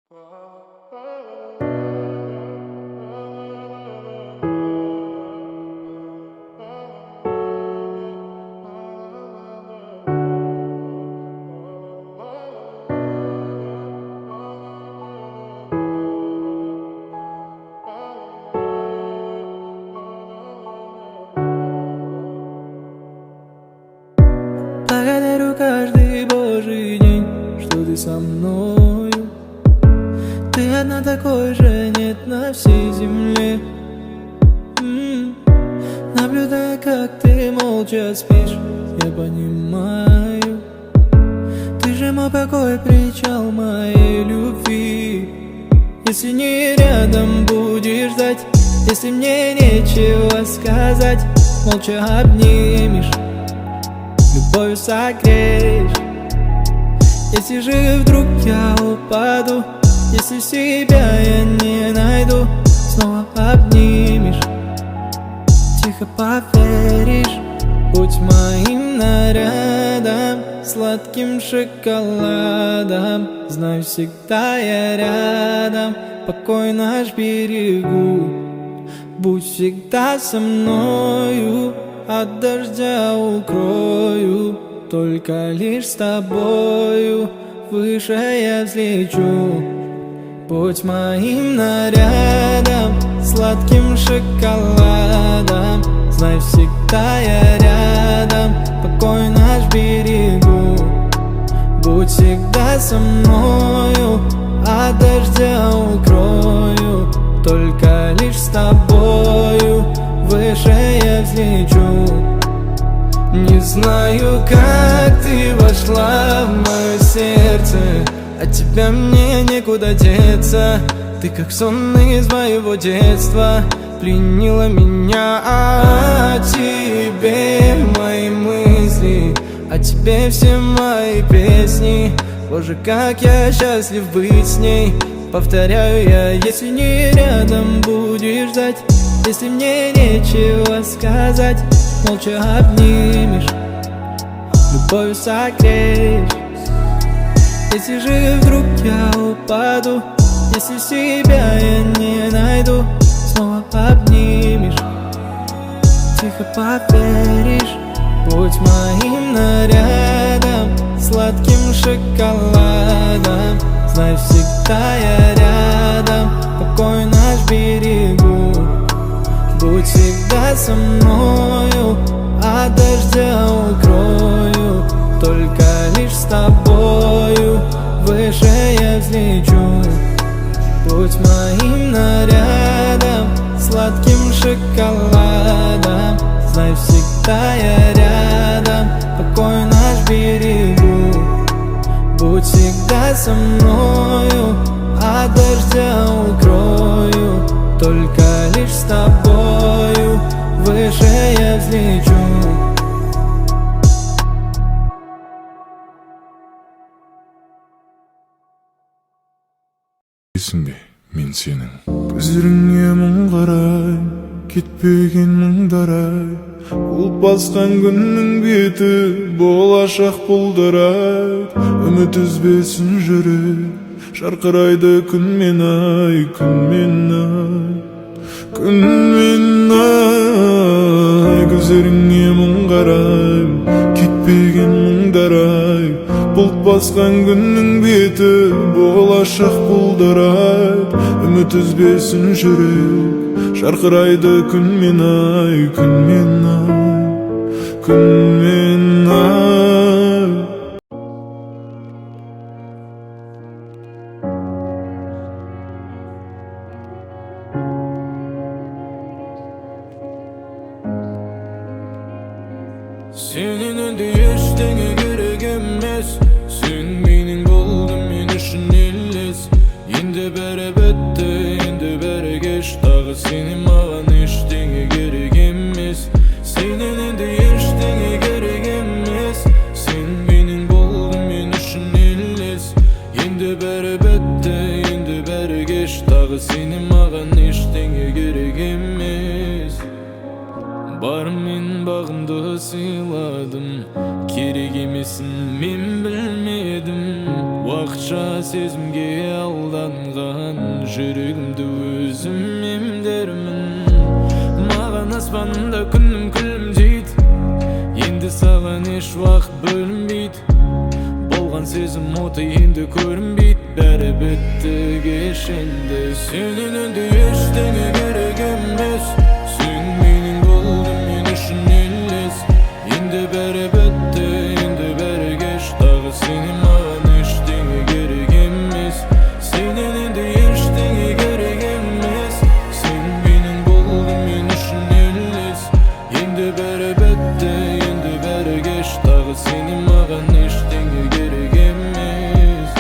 Благодарю каждый божий день, что ты со мною. Ты одна, такой же нет на всей земле. Наблюдая, как ты молча спишь, я понимаю, ты же мой покой, причал моей любви. Если не рядом будешь ждать, если мне нечего сказать, молча обнимешь, любовью согреешь. Если же вдруг я упаду, если себя я не найду, снова обнимешь, тихо поверишь. Будь моим нарядом, сладким шоколадом, знай, всегда я рядом, покой наш берегу. Будь всегда со мною, от дождя укрою, только лишь с тобою выше я взлечу. Будь моим нарядом, сладким шоколадом, знай, всегда я рядом, покой наш берегу. Будь всегда со мною, от дождя укрою, только лишь с тобою выше я взлечу. Не знаю, как ты вошла в мое сердце, от тебя мне некуда деться. Ты как сон из моего детства, пленила меня. О тебе мои мысли, о тебе все мои песни. Боже, как я счастлив быть с ней. Повторяю я, если не рядом будешь ждать, если мне нечего сказать, молча обнимешь, любовью согреешь. Если же вдруг я упаду, если себя я не найду, снова обнимешь, тихо поверишь. Будь моим нарядом, сладким шоколадом, знай, всегда я рядом, покой наш берегу. Будь всегда со мною, от дождя укрою, только лишь с тобою выше я взлечу. Будь моим нарядом, сладким шоколадом, знай, всегда я рядом, покой наш берегу. Будь всегда со мною, от дождя укрою, только лишь с тобою выше я взлечу. Білесің бе, мен сенің көздеріңе мұң қарай, кетпеген мұңдарай, бұлт басқан күннің беті болашақ бұлдырай. Үміт үзбесін жүрек, жарқырайды күнмен ай, күнмен ай, күнмен ай. Көздеріңе мұң қарай, кетпеген мұңдарай, бұлт басқан күннің беті болашақ бұлдырай. Үміт үзбесін жүрек, жарқырайды күнмен ай, күнмен ай, күнмен ай. Senin önde eштеңе керек емес, сен менің болдың, мен үшін елес. Енді бәрі бітті, енді бәрі кеш, тағы сенің маған ештеңе керек емес. Сенен енді ештеңе керек емес, сен менің болдың, мен үшін елес. Енді бәрі бітті, енді бәрі кеш, тағы сенің маған ештеңе керек емес. Бар мен bağımды sıyladım, керек емесін мен білмедім. Уақытша сезімге алданған жүрегімді өзім емдермін. Маған аспанда күнім күлімдейді, енді саған еш уақыт бөлінбейді. Болған сезім оты енді көрінбейді, бәрі бітті кешенді. Сенен енді ештеңе керек емес, сен менің болдың, мен үшін елес. Енді бәрі бітті, енді бәрі кеш, тағы сенен маған ештеңе керек емес. Сенен енді ештеңе керек емес, сен менің болдың, мен үшін елес. Енді бәрі бітті, енді бәрі кеш, тағы сенен маған ештеңе керек емес.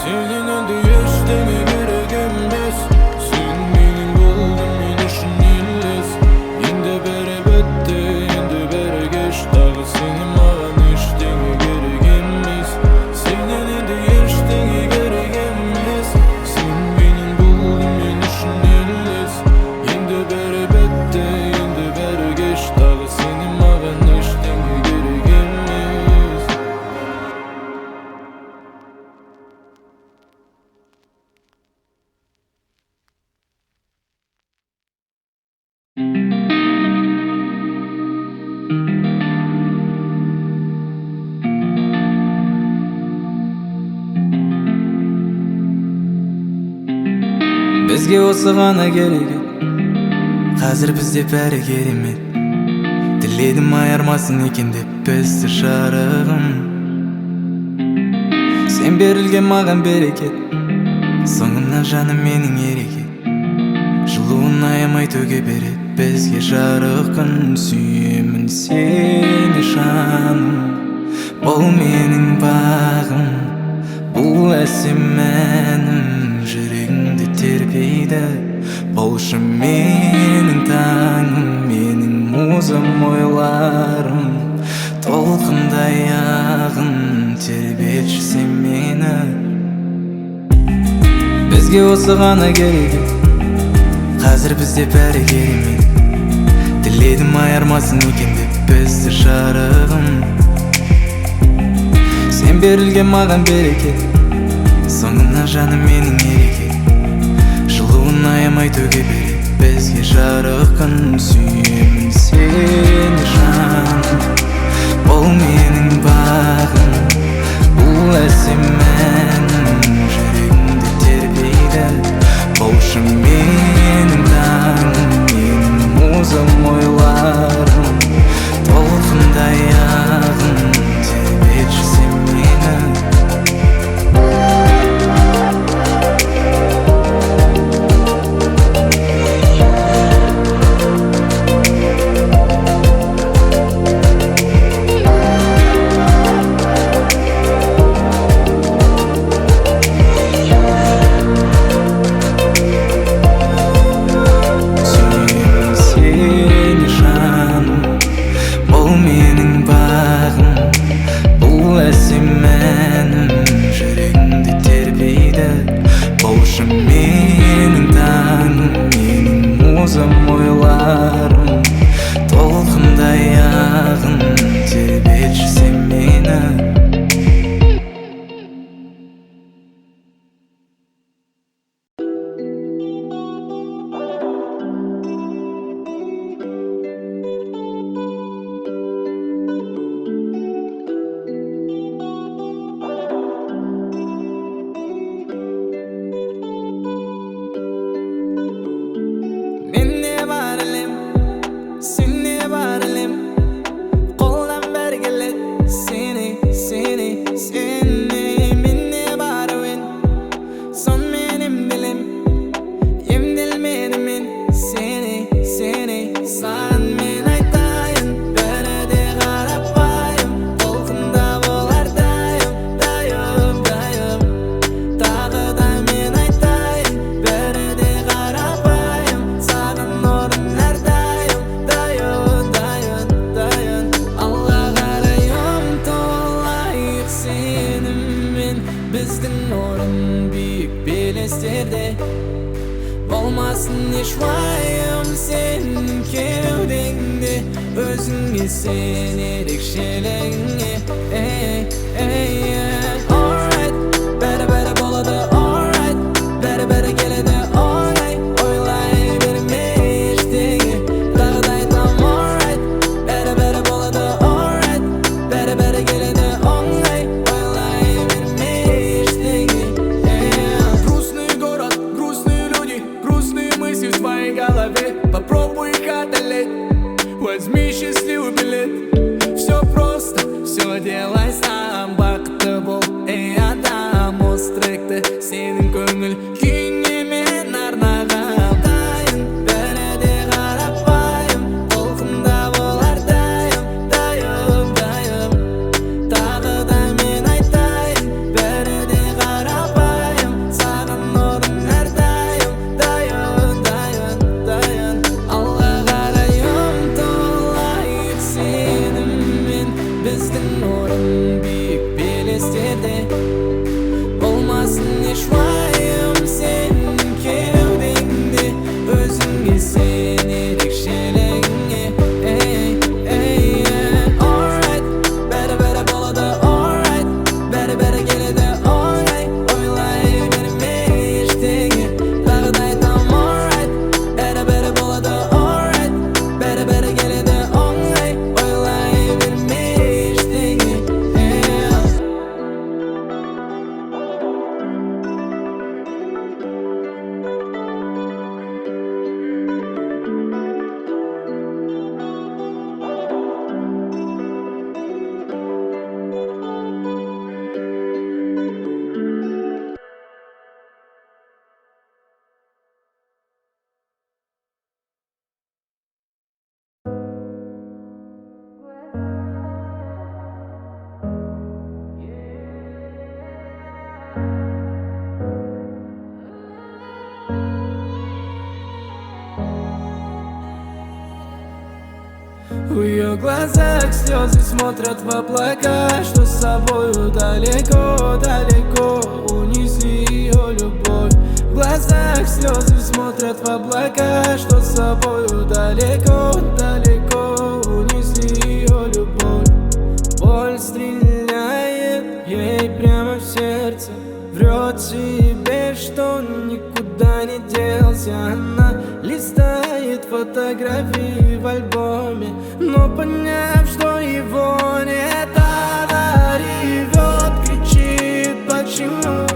Senden önde eştenge gerek emas, sen mening boldun, men uchun ellas. Endi bari bitti, endi bari kech, tag'i seni magan eştenge gerek emas. Senden endi eştenge gerek emas, sen mening boldun, men uchun ellas. Endi bari bitti, endi bari kech, tag'i seni magan eştenge gerek emas. Бізге осы ғана керек еді, қазір бізде бәрі керемет. Тіледім айырмасын екен деп бізді жарығым. Сен берілген маған берекет, соңымнан жаным менің ерекет. Жылуын аямай төге берет бізге жарық күн. Сүйемін сені жаным, бұл менің бағым, бұл әсем әнім жүрегімді тербейді. Болшы менің таңым, менің музам, ойларым, толқындай ағын тербетші сен мені. Бізге осы ғана керек еді, қазір бізде бәрі керемет. Тіледім айырмасын екен деп бізді жарығым. Сен берілген маған берекет, соңымнан жаным менің ерекет. Жылуын аямай төге берет бізге жарық күн. Сүйемін сені жаным, бұл менің бағым, бұл әсем әнім жүрегімді тербейді. Болшы менің таңым, менің музам, ойларым, толқындай ағын тербетші сен мені. ешуайым сенің кеудеңде, өзіңе сен ерекшелігіңе. Alright, бәрі болады, alright, бәрі келеді оңай, ойлай берме ештеңе, тағы да айтам alright, бәрі болады, alright, бәрі келеді оңай, ойлай берме ештеңе. Грустный город, грустные люди, грустные мысли в твоей голове. Попробуй их одолеть, возьми счастливый билет. Все просто, все делай сам, бақытты бол, ей адам. Осы тректі сенің көңіл күйіңе мен арнағам. Дайын, бәрі де қарапайым, толқында болар дайым. Тағы да мен айтайын, бәрі де қарапайым, саған орын әрдайым. Дайын, алға қарай ұмтылайық сеніммен, біздің орын биік белестерде. Болмасын ешуайым сенің кеудеңде, өзіңе сен ерекшелігіңе. Alright, бәрі болады, alright, бәрі келеді оңай, ойлай берме ештеңе, тағы да айтам alright, бәрі болады, alright, бәрі келеді оңай, ойлай берме ештеңе. В ее глазах слезы смотрят в облака, что с собою далеко унесли ее любовь. В глазах слезы смотрят в облака, что с собою далеко унесли ее любовь. Боль стреляет ей прямо в сердце, врет себе, что никуда не делся. Она листает фотографии в альбоме, но поняв, что его нет, она ревет, кричит: почему?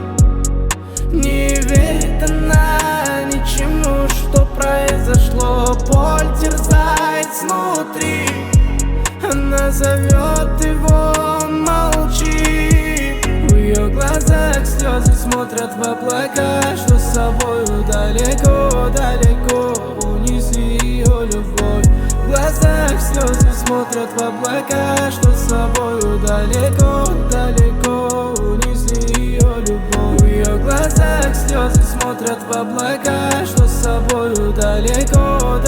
Не верит она ничему, что произошло. Боль терзает снутри, она зовет его, он молчит. В ее глазах слезы смотрят в облака, что с собою далеко унесли ее любовь. В глазах слезы смотрят в облака, что с собою далеко унесли ее любовь. В ее глазах слезы смотрят в облака, что с собою далеко